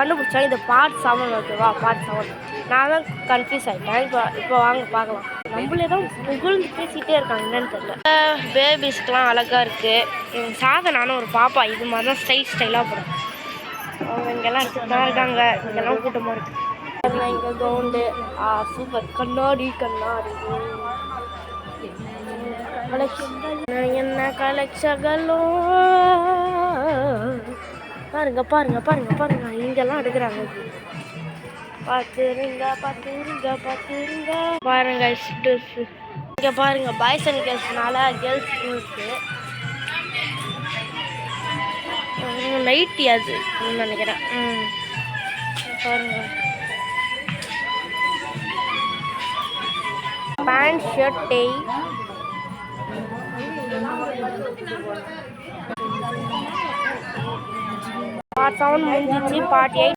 கண்டுபிடிச்சா இந்த பார்ட் 7 ஓகேவா? பார்ட் 7 நான் தான் கன்ஃபியூஸ் ஆகிட்டேன். இப்போ வாங்க பார்க்கலாம். நம்மளே தான் புகழ்ந்து பேசிகிட்டே இருக்காங்க, என்னன்னு தெரியல. பேபிஸ்க்கெலாம் அழகாக இருக்குது. சாதனான ஒரு பாப்பா இது மாதிரி தான் ஸ்டைலாக போகிறோம். அவங்க இங்கெல்லாம் எடுத்துகிட்டு தான் இருக்காங்க. இங்கெல்லாம் கூட்டமாக இருக்குது. இங்கே கவுண்டு சூப்பர். கண்ணாடி என்ன கலெக்ஷகளோ பாருங்க பாருங்க பாருங்க பாருங்க, இங்கெல்லாம் எடுக்கிறாங்க. பார்த்துருங்க பாருங்க. இங்கே பாருங்க, பாய்ஸ் அண்ட் கேர்ள்ஸ்னால கேர்ள்ஸ் இருக்கு. நைட்டி அது நினைக்கிறேன். பாருங்க, பேண்ட் ஷர்ட் டை பார்ட் 7 முடிஞ்சிச்சு. பார்ட் 8